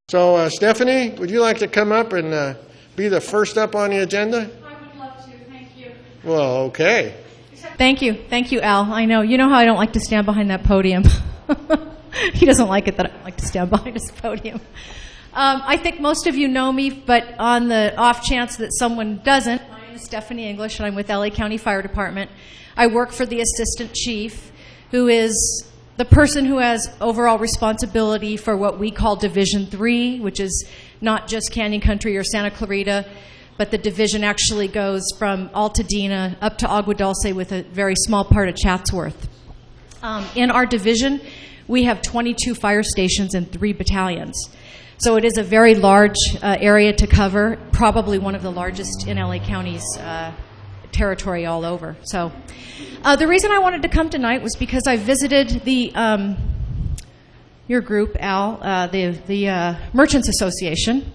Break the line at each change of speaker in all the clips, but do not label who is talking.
So, Stephanie, would you like to come up and be the first up on the agenda?
I would love to. Thank you.
Well, okay.
Thank you. Thank you, Al. I know. You know how I don't like to stand behind that podium. He doesn't like it that I like to stand behind his podium. I think most of you know me, but on the off chance that someone doesn't, my name is Stephanie English, and I'm with LA County Fire Department. I work for the Assistant Chief, who is the person who has overall responsibility for what we call Division 3, which is not just Canyon Country or Santa Clarita, but the division actually goes from Altadena up to Agua Dulce with a very small part of Chatsworth. In our division, we have 22 fire stations and 3 battalions. So it is a very large area to cover, probably one of the largest in LA County's territory all over. So the reason I wanted to come tonight was because I visited your group, Al, the Merchants Association,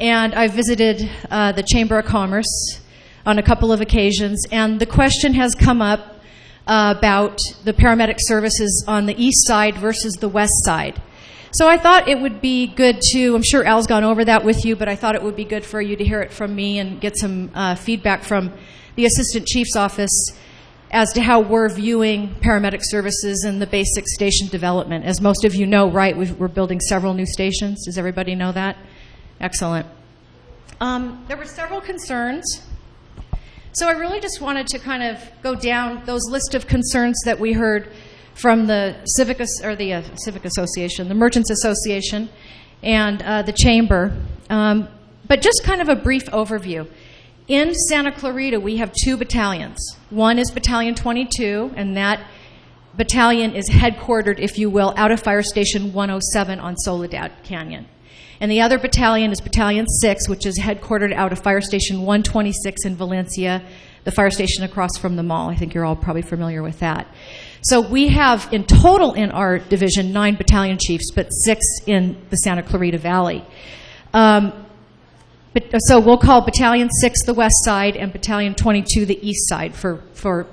and I visited the Chamber of Commerce on a couple of occasions, and the question has come up about the paramedic services on the east side versus the west side. So I thought it would be good to, I'm sure Al's gone over that with you, but I thought it would be good for you to hear it from me and get some feedback from the Assistant Chief's office as to how we're viewing paramedic services and the basic station development. As most of you know, right, we're building several new stations. Does everybody know that? Excellent. There were several concerns. So I really just wanted to kind of go down those list of concerns that we heard from the Civic Association, the Merchants Association, and the Chamber. But just kind of a brief overview. In Santa Clarita, we have 2 battalions. One is Battalion 22, and that battalion is headquartered, if you will, out of Fire Station 107 on Soledad Canyon. And the other battalion is Battalion 6, which is headquartered out of Fire Station 126 in Valencia, the fire station across from the mall. I think you're all probably familiar with that. So we have in total in our division 9 battalion chiefs, but 6 in the Santa Clarita Valley. So we'll call Battalion 6 the west side and Battalion 22 the east side for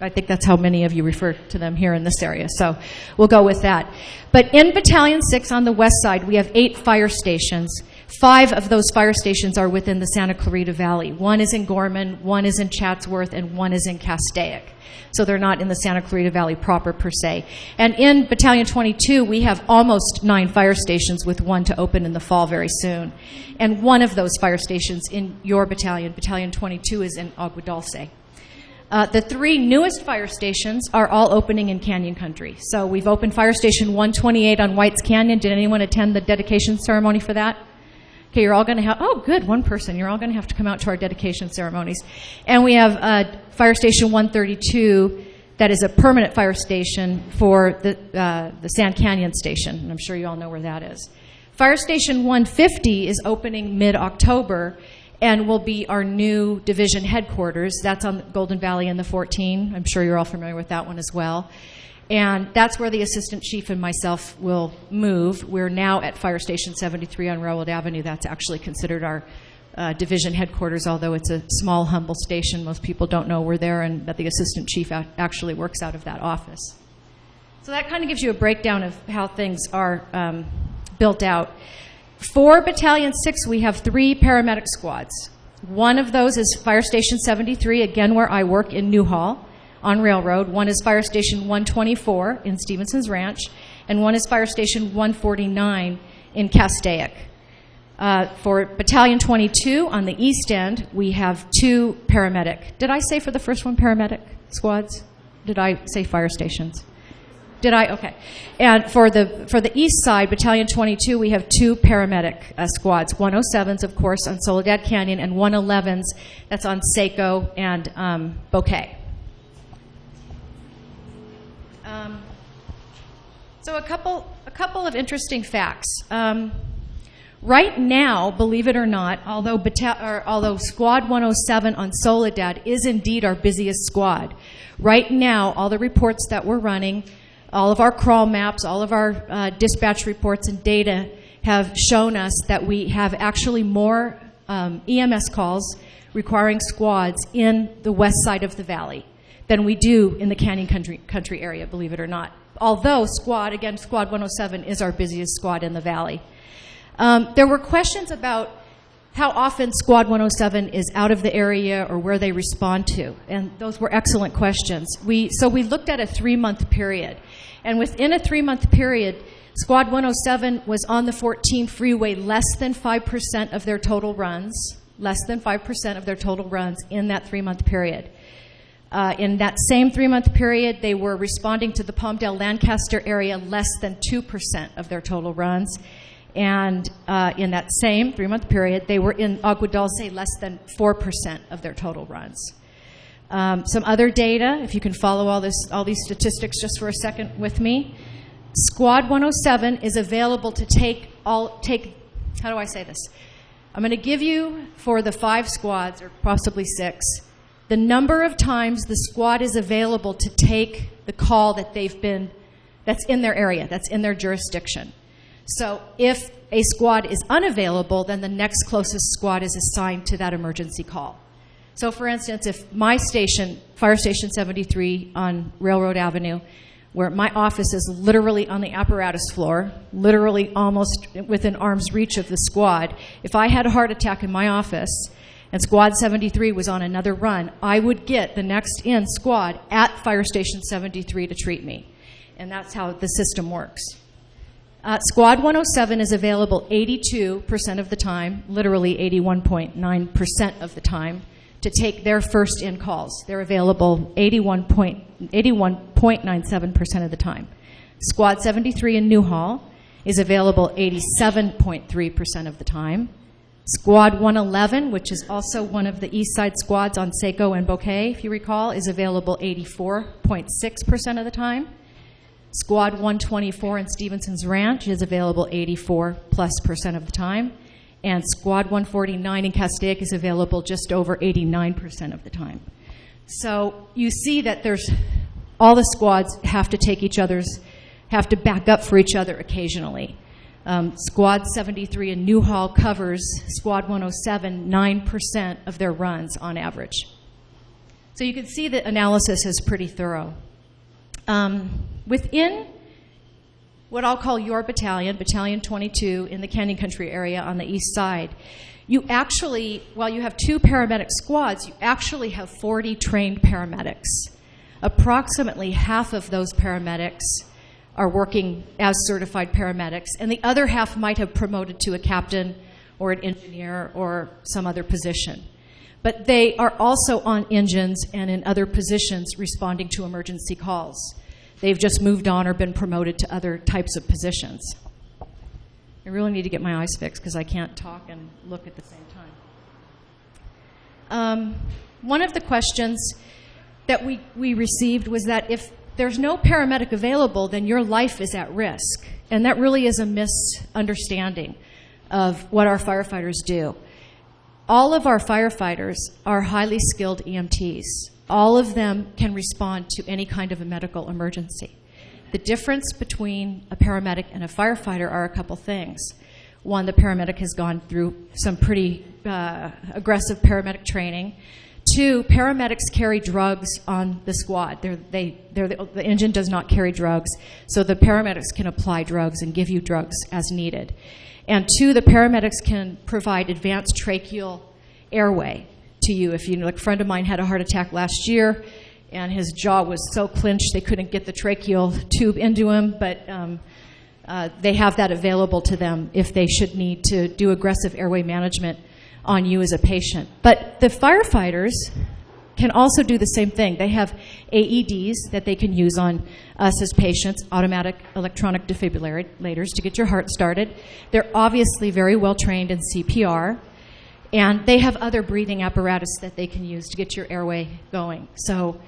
I think that's how many of you refer to them here in this area, so we'll go with that. But in Battalion 6 on the west side, we have 8 fire stations. 5 of those fire stations are within the Santa Clarita Valley. 1 is in Gorman, 1 is in Chatsworth, and 1 is in Castaic. So they're not in the Santa Clarita Valley proper per se. And in Battalion 22, we have almost 9 fire stations with 1 to open in the fall very soon. And 1 of those fire stations in your battalion, Battalion 22, is in Agua Dulce. The 3 newest fire stations are all opening in Canyon Country. So we've opened Fire Station 128 on Whites Canyon. Did anyone attend the dedication ceremony for that? Okay, you're all going to have, oh good, 1 person. You're all going to have to come out to our dedication ceremonies. And we have Fire Station 132 that is a permanent fire station for the Sand Canyon Station. And I'm sure you all know where that is. Fire Station 150 is opening mid-October and will be our new division headquarters. That's on Golden Valley in the 14. I'm sure you're all familiar with that one as well. And that's where the Assistant Chief and myself will move. We're now at Fire Station 73 on Railroad Avenue. That's actually considered our division headquarters, although it's a small, humble station. Most people don't know we're there and that the Assistant Chief actually works out of that office. So that kind of gives you a breakdown of how things are built out. For Battalion 6, we have 3 paramedic squads. One of those is Fire Station 73, again where I work in Newhall on Railroad. One is Fire Station 124 in Stevenson's Ranch, and one is Fire Station 149 in Castaic. For Battalion 22 on the east end, we have 2 paramedic. Did I say for the first one paramedic squads? Did I say fire stations? Did I? Okay. And for the east side, Battalion 22, we have 2 paramedic squads. 107s, of course, on Soledad Canyon, and 111s, that's on Seco and Bouquet. So a couple of interesting facts. Right now, believe it or not, although Squad 107 on Soledad is indeed our busiest squad, right now, all the reports that we're running, all of our crawl maps, all of our dispatch reports and data have shown us that we have actually more EMS calls requiring squads in the west side of the valley than we do in the Canyon Country area, believe it or not. although Squad 107 is our busiest squad in the Valley. There were questions about how often Squad 107 is out of the area or where they respond to, and those were excellent questions. So we looked at a 3-month period, and within a 3-month period, Squad 107 was on the 14 freeway less than 5% of their total runs, less than 5% of their total runs in that 3-month period. In that same 3-month period, they were responding to the Palmdale-Lancaster area less than 2% of their total runs. And in that same 3-month period, they were in Agua Dulce less than 4% of their total runs. Some other data, if you can follow all these statistics just for a second with me. Squad 107 is available to take, how do I say this? I'm going to give you, for the 5 squads, or possibly 6, the number of times the squad is available to take the call that that's in their area, that's in their jurisdiction. So if a squad is unavailable, then the next closest squad is assigned to that emergency call. So for instance, if my station, Fire Station 73 on Railroad Avenue, where my office is literally on the apparatus floor, literally almost within arm's reach of the squad, if I had a heart attack in my office and Squad 73 was on another run, I would get the next in squad at Fire Station 73 to treat me. And that's how the system works. Squad 107 is available 82% of the time, literally 81.9% of the time, to take their first in calls. They're available 81.97% of the time. Squad 73 in Newhall is available 87.3% of the time. Squad 111, which is also one of the east side squads on Seco and Bouquet, if you recall, is available 84.6% of the time. Squad 124 in Stevenson's Ranch is available 84+% of the time. And Squad 149 in Castaic is available just over 89% of the time. So you see that all the squads have to have to back up for each other occasionally. Squad 73 in Newhall covers Squad 107 9% of their runs on average. So you can see the analysis is pretty thorough. Within what I'll call your battalion, Battalion 22 in the Canyon Country area on the east side, you actually, while you have 2 paramedic squads, you actually have 40 trained paramedics. Approximately half of those paramedics are working as certified paramedics, and the other half might have promoted to a captain or an engineer or some other position. But they are also on engines and in other positions responding to emergency calls. They've just moved on or been promoted to other types of positions. I really need to get my eyes fixed because I can't talk and look at the same time. One of the questions that we received was that if there's no paramedic available, then your life is at risk. And that really is a misunderstanding of what our firefighters do. All of our firefighters are highly skilled EMTs. All of them can respond to any kind of a medical emergency. The difference between a paramedic and a firefighter are a couple things. One, the paramedic has gone through some pretty aggressive paramedic training. 2, paramedics carry drugs on the squad. The engine does not carry drugs, so the paramedics can apply drugs and give you drugs as needed. And 2, the paramedics can provide advanced tracheal airway to you. If you know, like a friend of mine had a heart attack last year, and his jaw was so clenched they couldn't get the tracheal tube into him, but they have that available to them if they should need to do aggressive airway management on you as a patient. But the firefighters can also do the same thing. They have AEDs that they can use on us as patients, automatic electronic defibrillators, to get your heart started. They're obviously very well trained in CPR, and they have other breathing apparatus that they can use to get your airway going. So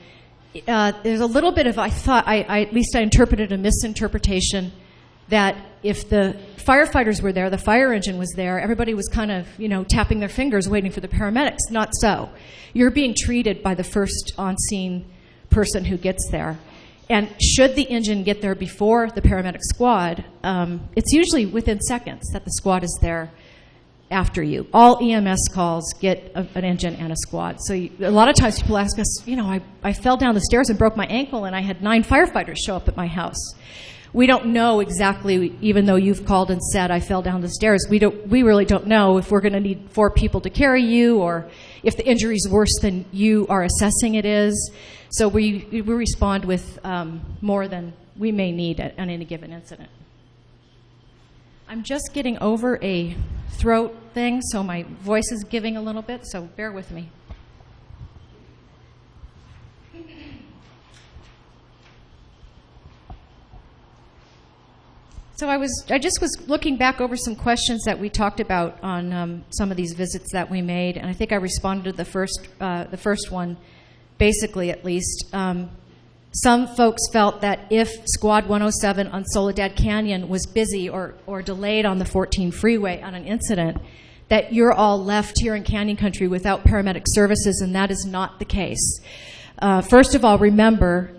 there's a little bit of, at least I interpreted a misinterpretation that if the firefighters were there, the fire engine was there, everybody was kind of, tapping their fingers waiting for the paramedics. Not so. You're being treated by the first on-scene person who gets there. And should the engine get there before the paramedic squad, it's usually within seconds that the squad is there after you. All EMS calls get an engine and a squad. So a lot of times people ask us, you know, I fell down the stairs and broke my ankle and I had 9 firefighters show up at my house. We don't know exactly, even though you've called and said I fell down the stairs, we really don't know if we're going to need 4 people to carry you or if the injury is worse than you are assessing it is. So we respond with more than we may need on any given incident. I'm just getting over a throat thing, so my voice is giving a little bit, so bear with me. So I just was looking back over some questions that we talked about on some of these visits that we made, and I think I responded to the first one, basically at least. Some folks felt that if Squad 107 on Soledad Canyon was busy or delayed on the 14 freeway on an incident, that you're all left here in Canyon Country without paramedic services, and that is not the case. First of all, remember,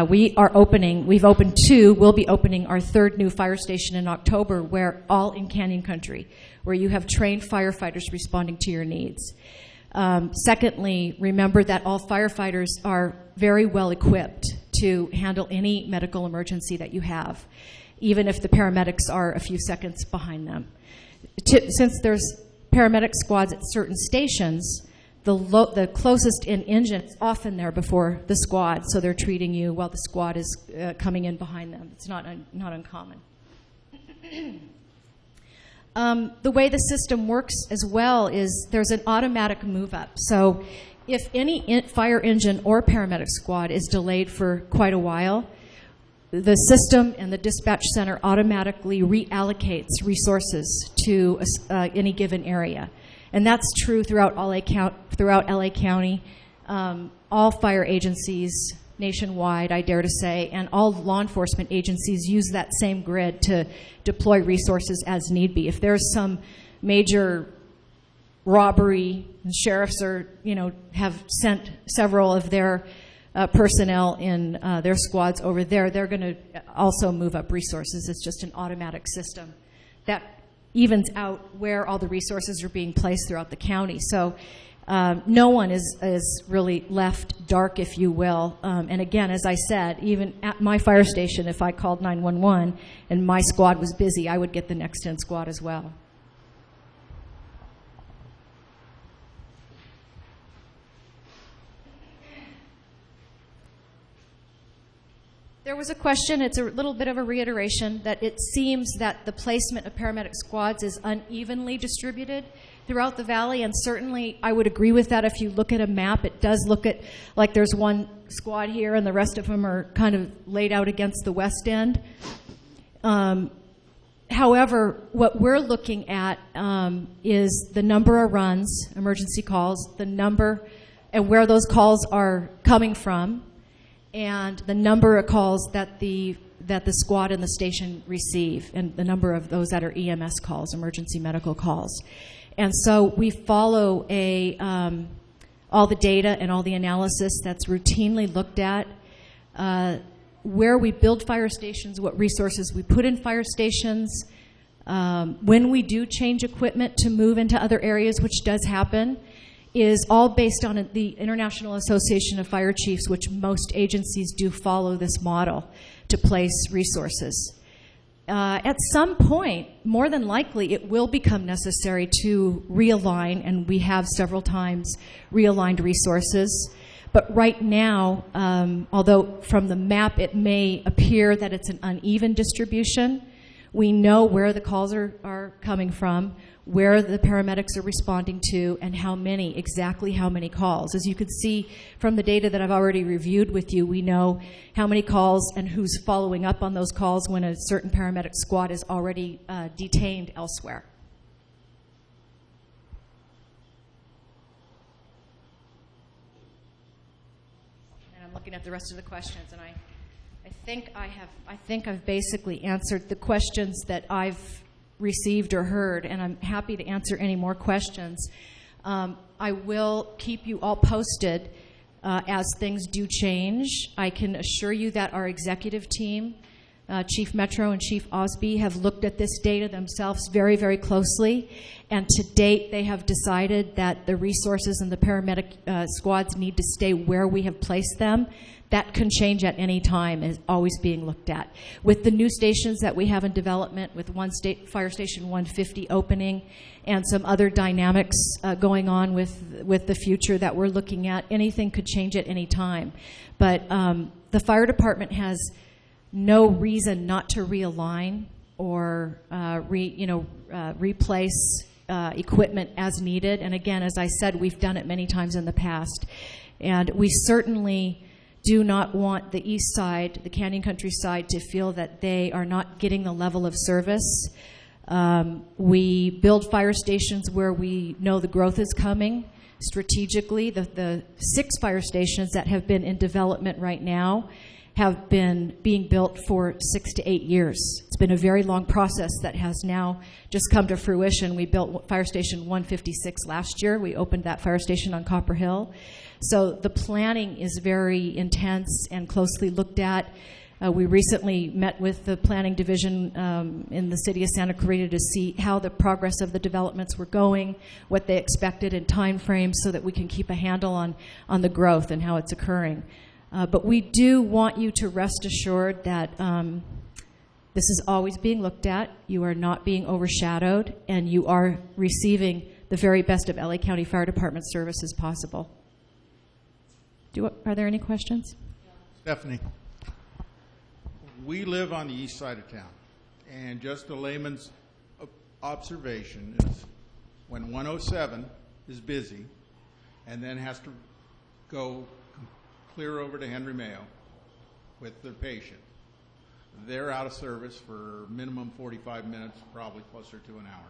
we've opened 2, we'll be opening our 3rd new fire station in October, where all in Canyon Country, where you have trained firefighters responding to your needs. Secondly, remember that all firefighters are very well equipped to handle any medical emergency that you have, even if the paramedics are a few seconds behind them. Since there's paramedic squads at certain stations, the closest in engine is often there before the squad, so they're treating you while the squad is coming in behind them. It's not uncommon. The way the system works as well is there's an automatic move up. So if any fire engine or paramedic squad is delayed for quite a while, the system and the dispatch center automatically reallocates resources to any given area. And that's true throughout LA County, all fire agencies nationwide, I dare to say, and all law enforcement agencies use that same grid to deploy resources as need be. If there's some major robbery, sheriffs have sent several of their personnel in their squads over there, they're going to also move up resources. It's just an automatic system that evens out where all the resources are being placed throughout the county. So no one is really left dark, if you will. And again, as I said, even at my fire station, if I called 911 and my squad was busy, I would get the next in squad as well. There was a question, it's a little bit of a reiteration, that it seems that the placement of paramedic squads is unevenly distributed throughout the valley, and certainly I would agree with that. If you look at a map, it does look at like there's one squad here and the rest of them are kind of laid out against the west end. However, what we're looking at is the number of runs, emergency calls, the number and where those calls are coming from, and the number of calls that the squad and the station receive, and the number of those that are EMS calls, emergency medical calls. And so we follow all the data and all the analysis that's routinely looked at, where we build fire stations, what resources we put in fire stations, when we do change equipment to move into other areas, which does happen, is all based on the International Association of Fire Chiefs, which most agencies do follow this model to place resources. At some point, more than likely, it will become necessary to realign, and we have several times realigned resources. But right now, although from the map it may appear that it's an uneven distribution, we know where the calls are coming from, where the paramedics are responding to, and exactly how many calls. As you can see from the data that I've already reviewed with you, we know how many calls and who's following up on those calls when a certain paramedic squad is already detained elsewhere. And I'm looking at the rest of the questions, and I think I've basically answered the questions that I've received or heard, and I'm happy to answer any more questions. I will keep you all posted as things do change. I can assure you that our executive team Chief Metro and Chief Osby have looked at this data themselves very, very closely, and to date they have decided that the resources and the paramedic squads need to stay where we have placed them. That can change at any time, is always being looked at. With the new stations that we have in development, with Fire Station 150 opening, and some other dynamics going on with the future that we're looking at, anything could change at any time. But the fire department has no reason not to realign or replace equipment as needed. And again, as I said, we've done it many times in the past. And we certainly do not want the east side, the Canyon Country side, to feel that they are not getting the level of service. We build fire stations where we know the growth is coming strategically. The 6 fire stations that have been in development right now have been being built for 6 to 8 years. It's been a very long process that has now just come to fruition. We built Fire Station 156 last year. We opened that fire station on Copper Hill. So the planning is very intense and closely looked at. We recently met with the planning division in the city of Santa Clarita to see how the progress of the developments were going, what they expected in time frames, so that we can keep a handle on the growth and how it's occurring. But we do want you to rest assured that this is always being looked at. You are not being overshadowed, and you are receiving the very best of LA County Fire Department services possible. Are there any questions?
Stephanie, we live on the east side of town, and just a layman's observation is when 107 is busy and then has to go clear over to Henry Mayo with their patient, they're out of service for minimum 45 minutes, probably closer to an hour.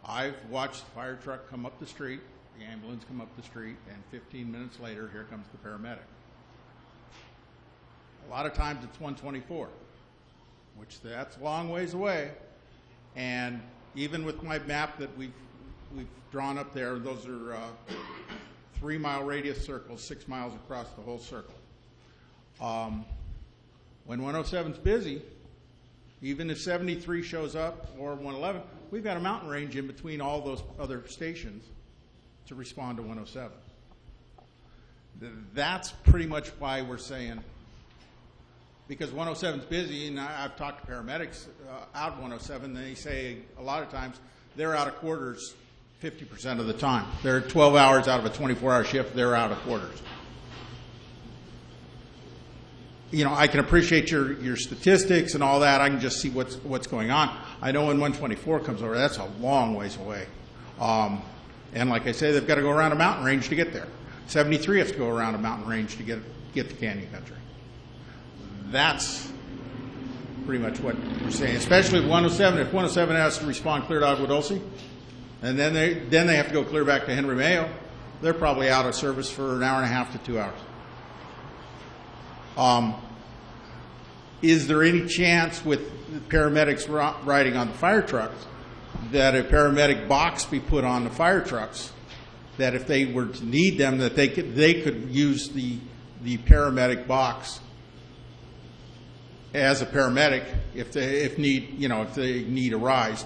I've watched the fire truck come up the street, the ambulance come up the street, and 15 minutes later, here comes the paramedic. A lot of times it's 124, which that's a long ways away. And even with my map that we've drawn up there, those are 3-mile radius circles, 6 miles across the whole circle. When 107's busy, even if 73 shows up or 111, we've got a mountain range in between all those other stations to respond to 107. That's pretty much why we're saying, because 107's busy, and I've talked to paramedics out of 107, they say a lot of times they're out of quarters 50% of the time. They're 12 hours out of a 24-hour shift, they're out of quarters. You know, I can appreciate your statistics and all that. I can just see what's going on. I know when 124 comes over, that's a long ways away. And like I say, they've got to go around a mountain range to get there. 73 has to go around a mountain range to get to Canyon Country. That's pretty much what we're saying, especially with 107. If 107 has to respond clear to Agua Dulce, and then they have to go clear back to Henry Mayo, they're probably out of service for an hour and a half to 2 hours. Is there any chance with the paramedics riding on the fire trucks that a paramedic box be put on the fire trucks, that if they were to need them, that they could use the paramedic box as a paramedic if they need a rise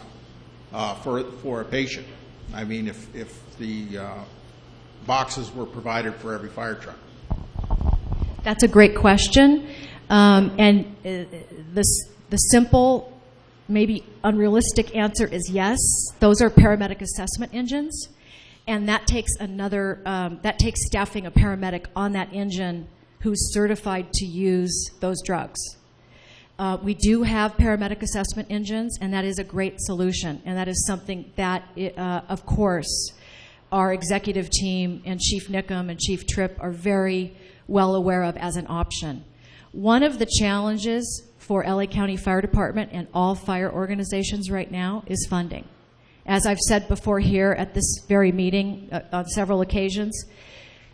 for a patient? I mean, if the boxes were provided for every fire truck.
That's a great question, and the simple, maybe unrealistic answer is yes. Those are paramedic assessment engines, and that takes staffing a paramedic on that engine who's certified to use those drugs. We do have paramedic assessment engines, and that is a great solution, and that is something that, of course, our executive team and Chief Nickham and Chief Tripp are very well aware of as an option. One of the challenges for LA County Fire Department and all fire organizations right now is funding. As I've said before here at this very meeting on several occasions,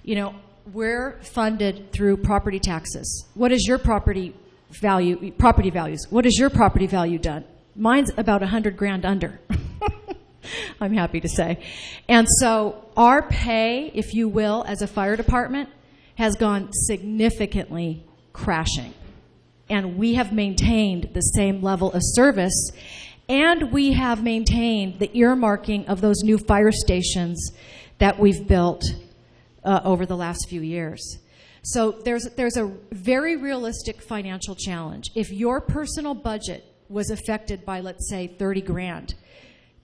you know, we're funded through property taxes. What is your property values? What is your property value done? Mine's about $100,000 under. I'm happy to say. And so our pay, if you will, as a fire department has gone significantly crashing. And we have maintained the same level of service, and we have maintained the earmarking of those new fire stations that we've built over the last few years. So there's a very realistic financial challenge. If your personal budget was affected by, let's say, 30 grand,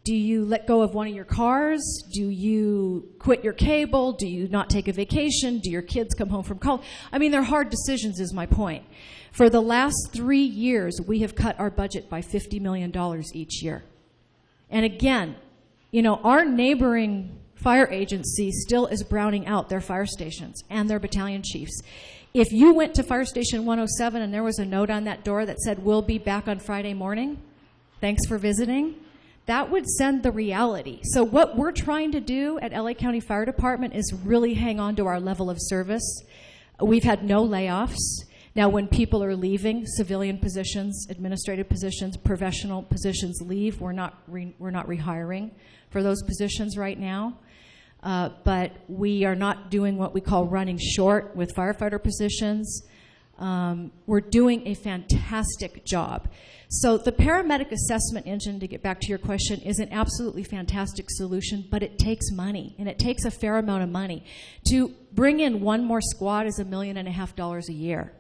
do you let go of one of your cars? Do you quit your cable? Do you not take a vacation? Do your kids come home from college? I mean, they're hard decisions is my point. For the last 3 years, we have cut our budget by $50 million each year. And again, you know, our neighboring fire agency still is browning out their fire stations and their battalion chiefs. If you went to Fire Station 107 and there was a note on that door that said, "We'll be back on Friday morning, thanks for visiting," that would send the reality. So what we're trying to do at LA County Fire Department is really hang on to our level of service. We've had no layoffs. Now, when people are leaving, civilian positions, administrative positions, professional positions leave, we're not rehiring for those positions right now. But we are not doing what we call running short with firefighter positions. We're doing a fantastic job. So the paramedic assessment engine, to get back to your question, is an absolutely fantastic solution, but it takes money, and it takes a fair amount of money. To bring in one more squad is $1.5 million a year.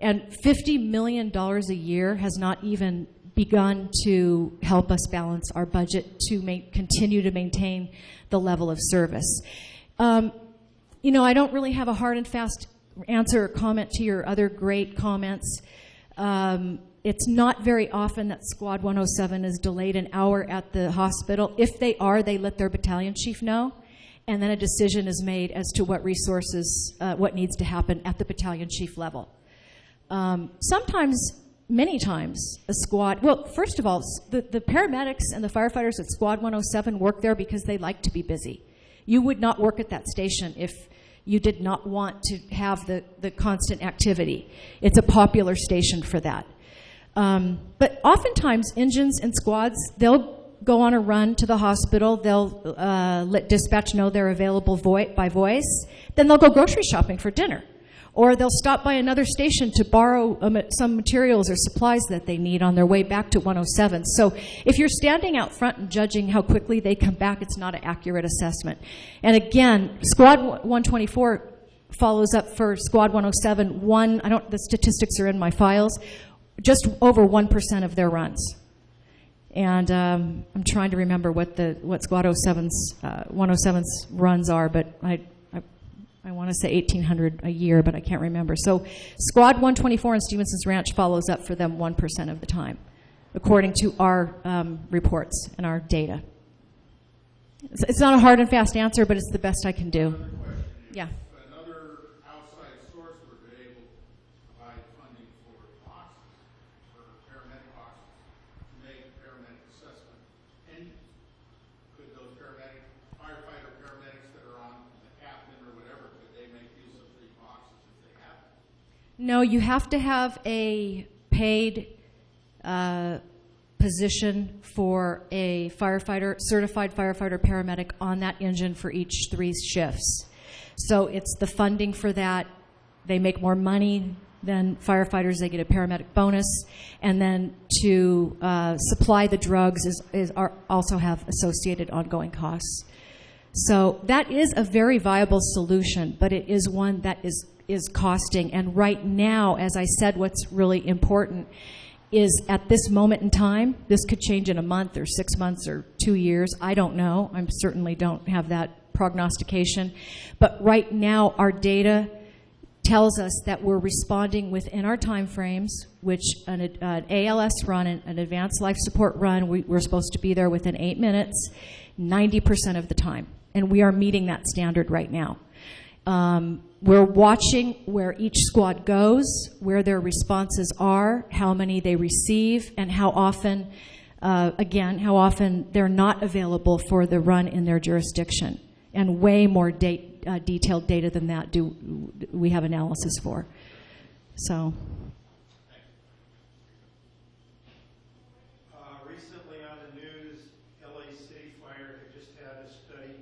And $50 million a year has not even begun to help us balance our budget to continue to maintain the level of service. You know, I don't really have a hard and fast answer or comment to your other great comments. It's not very often that Squad 107 is delayed an hour at the hospital. If they are, they let their battalion chief know, and then a decision is made as to what resources, what needs to happen at the battalion chief level. Sometimes, many times, a squad, well, first of all, the paramedics and the firefighters at Squad 107 work there because they like to be busy. You would not work at that station if you did not want to have the constant activity. It's a popular station for that. But oftentimes, engines and squads, they'll go on a run to the hospital. They'll let dispatch know they're available by voice. Then they'll go grocery shopping for dinner. Or they'll stop by another station to borrow some materials or supplies that they need on their way back to 107. So if you're standing out front and judging how quickly they come back, it's not an accurate assessment. And again, Squad 124 follows up for Squad 107. The statistics are in my files, just over 1% of their runs. And I'm trying to remember what Squad 107's runs are, but I want to say 1,800 a year, but I can't remember. So Squad 124 in Stevenson's Ranch follows up for them 1% of the time, according to our reports and our data. It's not a hard and fast answer, but it's the best I can do. Yeah.
Another outside source would be able to provide funding for boxes, for paramedic boxes, to make paramedic assessment engines. Could those firefighter paramedics that are on the captain or whatever, could they make use of the boxes if they have them?
No, you have to have a paid position for a firefighter, certified firefighter paramedic on that engine for each 3 shifts. So it's the funding for that. They make more money than firefighters. They get a paramedic bonus. And then to supply the drugs also have associated ongoing costs. So that is a very viable solution, but it is one that is costing. And right now, as I said, what's really important is at this moment in time, this could change in a month or 6 months or 2 years. I don't know. I certainly don't have that prognostication. But right now, our data tells us that we're responding within our time frames, which an ALS run, an advanced life support run, we're supposed to be there within 8 minutes, 90% of the time. And we are meeting that standard right now. We're watching where each squad goes, where their responses are, how many they receive, and how often, how often they're not available for the run in their jurisdiction. And way more detailed data than that do we have analysis for. So.
Recently on the news, LA City Fire had just had a study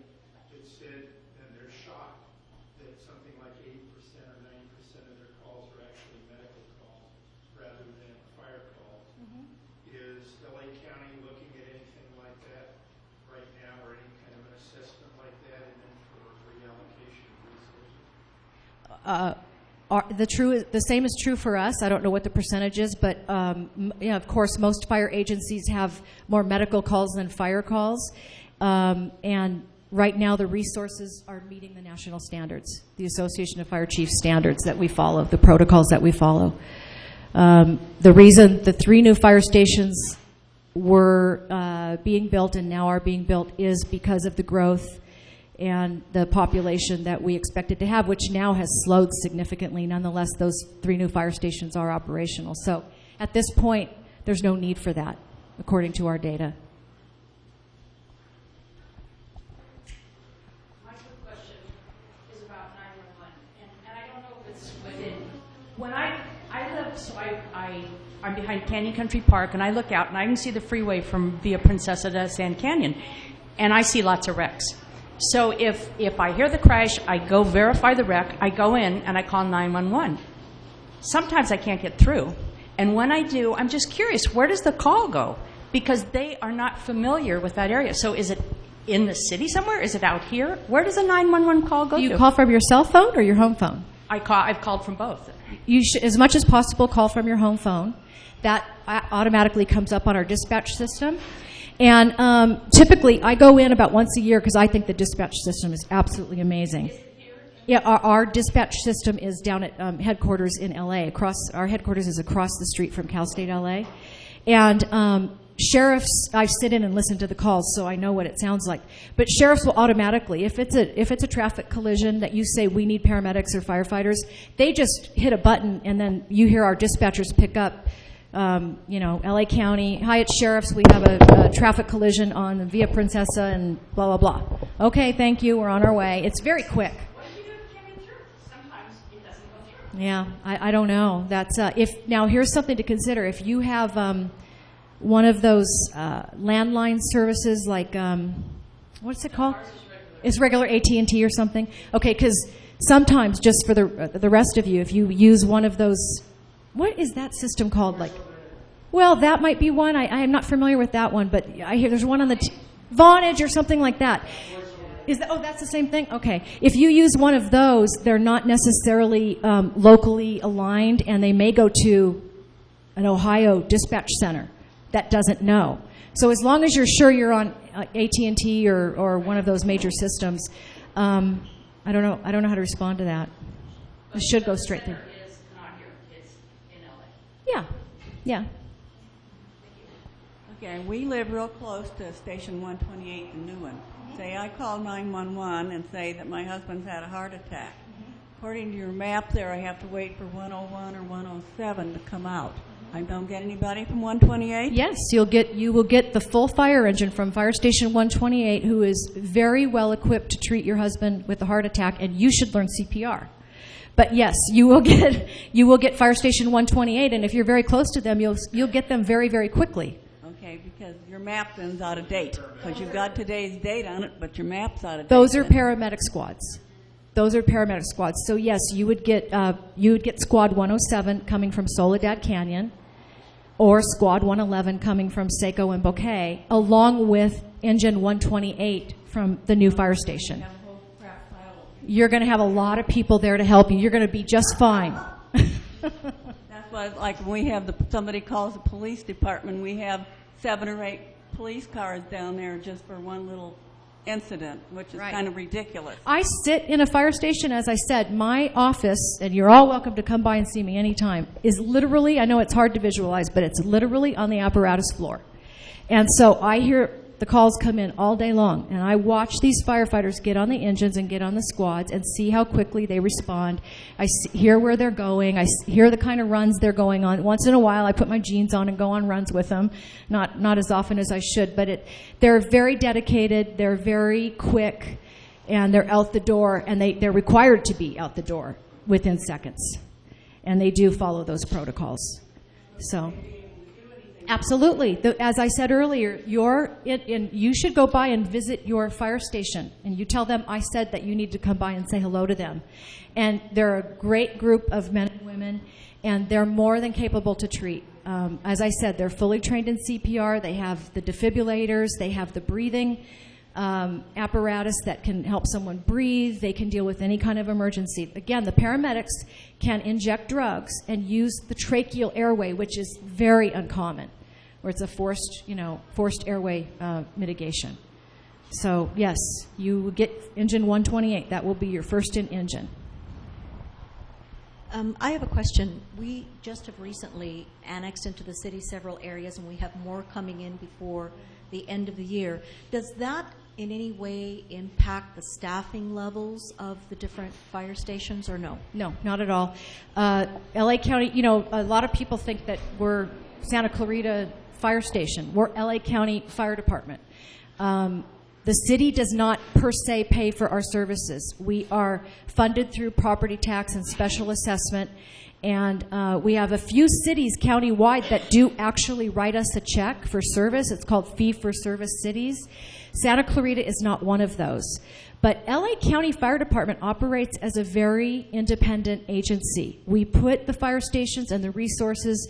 that said that they're shocked that something like 80% or 90% of their calls are actually medical calls rather
The same is true for us. I don't know what the percentage is, but of course, most fire agencies have more medical calls than fire calls. And right now, the resources are meeting the national standards, the Association of Fire Chiefs standards that we follow, the protocols that we follow. The reason the 3 new fire stations were being built and now are being built is because of the growth and the population that we expected to have, which now has slowed significantly. Nonetheless, those 3 new fire stations are operational. So at this point, there's no need for that, according to our data.
My quick question is about 911, and I don't know if it's within. When I live, so I'm behind Canyon Country Park, and I look out, and I can see the freeway from Via Princesa to Sand Canyon, and I see lots of wrecks. So if I hear the crash, I go verify the wreck, I go in, and I call 911. Sometimes I can't get through. And when I do, I'm just curious, where does the call go? Because they are not familiar with that area. So is it in the city somewhere? Is it out here? Where does a 911 call go to?
Do you call from your cell phone or your home phone?
I've called from both.
You should, as much as possible, call from your home phone. That automatically comes up on our dispatch system. And typically, I go in about once a year because I think the dispatch system is absolutely amazing. Yeah, our dispatch system is down at headquarters in LA. Our headquarters is across the street from Cal State LA. And sheriffs, I sit in and listen to the calls, so I know what it sounds like. But sheriffs will automatically, if it's a traffic collision that you say we need paramedics or firefighters, they just hit a button, and then you hear our dispatchers pick up. LA County, hi, it's sheriffs. We have a traffic collision on Via Princesa and blah, blah, blah. Okay, thank you. We're on our way. It's very quick.
What do you do if it can't get through? Sometimes it doesn't go through.
Yeah, I don't know. That's now here's something to consider. If you have one of those landline services like what's it called? It's regular AT&T or something. Okay, because sometimes, just for the rest of you, if you use one of those, what is that system called? Like, well, that might be one. I am not familiar with that one, but I hear there's one on the Vonage or something like that. That's the same thing? Okay. If you use one of those, they're not necessarily locally aligned, and they may go to an Ohio dispatch center that doesn't know. So as long as you're sure you're on AT&T or one of those major systems, I don't know how to respond to that. It should go straight there.
Is not here. It's in LA.
Yeah.
Okay, we live real close to Station 128, the new one. Say I call 911 and say that my husband's had a heart attack. According to your map there, I have to wait for 101 or 107 to come out. I don't get anybody from 128?
Yes, you will get the full fire engine from Fire Station 128, who is very well equipped to treat your husband with a heart attack, and you should learn CPR. But yes, you will get Fire Station 128, and if you're very close to them, you'll get them very, very quickly.
Okay, because your map then's out of date. Because you've got today's date on it, but your map's out of date.
Those are paramedic squads. So yes, you would get Squad 107 coming from Soledad Canyon, or Squad 111 coming from Seco and Bouquet, along with Engine 128 from the new fire station. You're going to have a lot of people there to help you. You're going to be just fine.
That's why, like, when we have somebody calls the police department, we have 7 or 8 police cars down there just for one little incident, which is kind of ridiculous.
I sit in a fire station, as I said. My office, and you're all welcome to come by and see me anytime, is literally, I know it's hard to visualize, but it's literally on the apparatus floor. And so I hear the calls come in all day long, and I watch these firefighters get on the engines and get on the squads and see how quickly they respond. I hear where they're going. I hear the kind of runs they're going on. Once in a while, I put my jeans on and go on runs with them. Not as often as I should, but they're very dedicated. They're very quick, and they're out the door, and they're required to be out the door within seconds. And they do follow those protocols. So. Absolutely. As I said earlier, you should go by and visit your fire station, and you tell them I said that you need to come by and say hello to them. And they're a great group of men and women, and they're more than capable to treat. As I said, they're fully trained in CPR. They have the defibrillators. They have the breathing apparatus that can help someone breathe. They can deal with any kind of emergency. Again, the paramedics can inject drugs and use the tracheal airway, which is very uncommon, where it's a forced airway mitigation. So yes, you get engine 128. That will be your first in engine.
I have a question. We just have recently annexed into the city several areas, and we have more coming in before the end of the year. Does that in any way impact the staffing levels of the different fire stations, or no?
No, not at all. LA County, a lot of people think that we're Santa Clarita Fire Station. We're LA County Fire Department. The city does not per se pay for our services. We are funded through property tax and special assessment, and we have a few cities countywide that do actually write us a check for service. It's called fee-for-service cities. Santa Clarita is not one of those. But LA County Fire Department operates as a very independent agency. We put the fire stations and the resources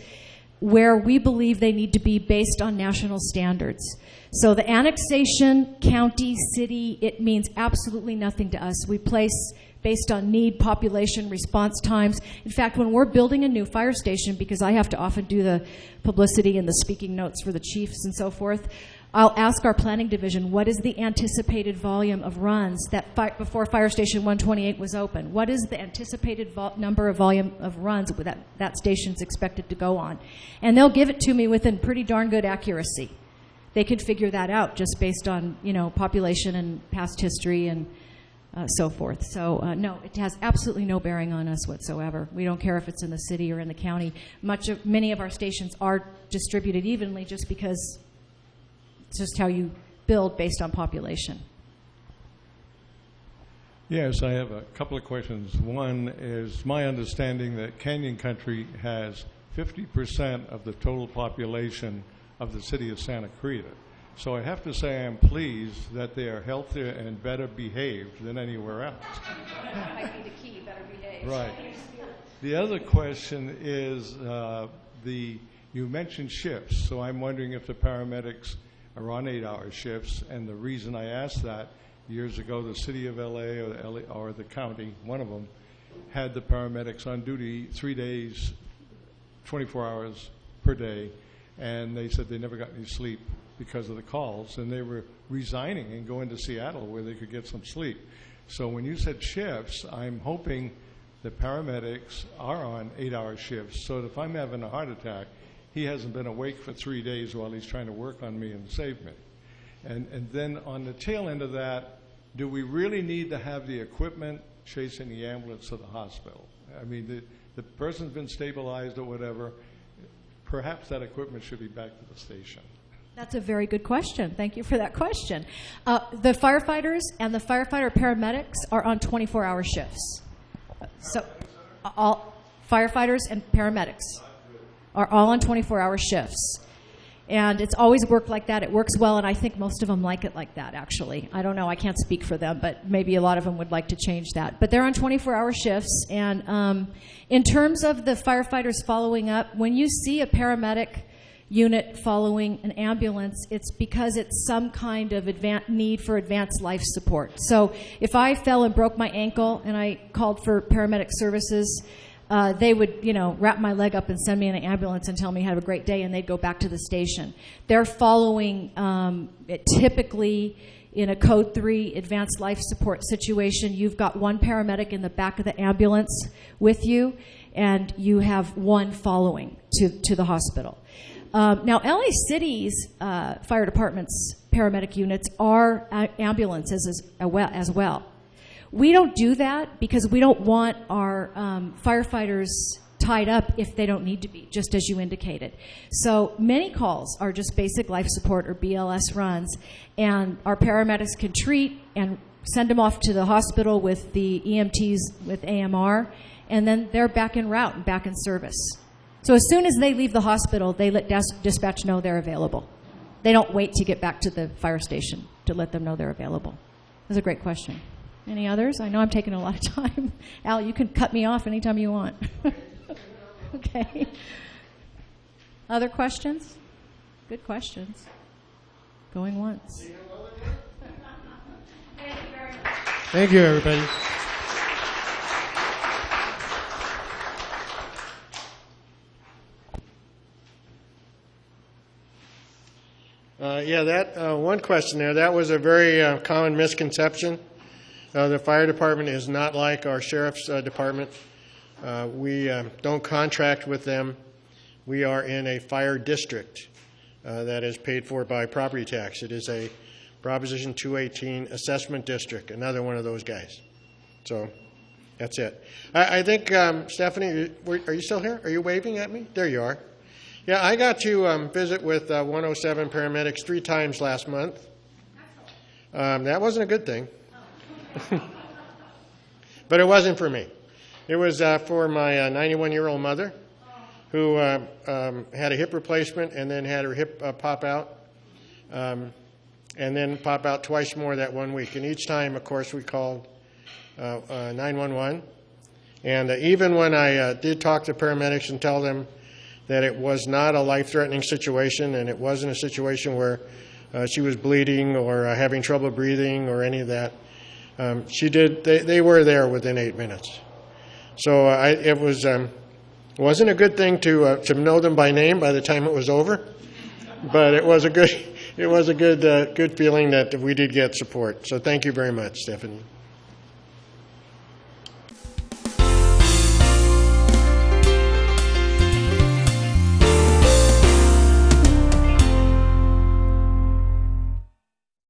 where we believe they need to be based on national standards. So the annexation, county, city, it means absolutely nothing to us. We place based on need, population, response times. In fact, when we're building a new fire station, because I have to often do the publicity and the speaking notes for the chiefs and so forth, I'll ask our planning division, what is the anticipated volume of runs that before Fire Station 128 was open? What is the anticipated number of volume of runs that station's expected to go on? And they'll give it to me within pretty darn good accuracy. They could figure that out just based on, population and past history and so forth. So no, it has absolutely no bearing on us whatsoever. We don't care if it's in the city or in the county. Many of our stations are distributed evenly just because it's just how you build based on population.
Yes, I have a couple of questions. One is my understanding that Canyon Country has 50% of the total population of the city of Santa Clarita. So I have to say I'm pleased that they are healthier and better behaved than anywhere else.
That might be the key, better behaved.
Right. The other question is you mentioned shifts, so I'm wondering if the paramedics are on 8-hour shifts, and the reason I asked that, years ago the city of LA or the county, one of them, had the paramedics on duty 3 days, 24 hours per day, and they said they never got any sleep because of the calls, and they were resigning and going to Seattle where they could get some sleep. So when you said shifts, I'm hoping the paramedics are on 8-hour shifts, so that if I'm having a heart attack, he hasn't been awake for 3 days while he's trying to work on me and save me. And then on the tail end of that, do we really need to have the equipment chasing the ambulance to the hospital? I mean, the person's been stabilized or whatever. Perhaps that equipment should be back to the station.
That's a very good question. Thank you for that question. The firefighters and the firefighter paramedics are on 24-hour shifts. So all firefighters and paramedics are all on 24-hour shifts. And it's always worked like that. It works well, and I think most of them like it like that, actually. I don't know. I can't speak for them, but maybe a lot of them would like to change that. But they're on 24-hour shifts. And in terms of the firefighters following up, when you see a paramedic unit following an ambulance, it's because it's some kind of need for advanced life support. So if I fell and broke my ankle and I called for paramedic services, they would, wrap my leg up and send me in an ambulance and tell me have a great day, and they'd go back to the station. They're following it typically in a Code 3 advanced life support situation. You've got one paramedic in the back of the ambulance with you, and you have one following to the hospital. Now, LA City's fire department's paramedic units are ambulances as well. We don't do that because we don't want our firefighters tied up if they don't need to be, just as you indicated. So many calls are just basic life support or BLS runs, and our paramedics can treat and send them off to the hospital with the EMTs with AMR, and then they're back en route and back in service. So as soon as they leave the hospital, they let dispatch know they're available. They don't wait to get back to the fire station to let them know they're available. That's a great question. Any others? I know I'm taking a lot of time. Al, you can cut me off anytime you want. Okay. Other questions? Good questions. Going once.
Thank you, everybody.
Yeah, that one question there, that was a very common misconception. The fire department is not like our sheriff's department. We don't contract with them. We are in a fire district that is paid for by property tax. It is a Proposition 218 assessment district, another one of those guys. So that's it. I think, Stephanie, are you still here? Are you waving at me? There you are. Yeah, I got to visit with 107 paramedics 3 times last month. That wasn't a good thing. But it wasn't for me. It was for my 91-year-old mother who had a hip replacement and then had her hip pop out and then pop out twice more that 1 week. And each time, of course, we called 911. And even when I did talk to paramedics and tell them that it was not a life-threatening situation and it wasn't a situation where she was bleeding or having trouble breathing or any of that, they were there within 8 minutes. So it wasn't a good thing to know them by name by the time it was over, but it was a good feeling that we did get support. So thank you very much, Stephanie.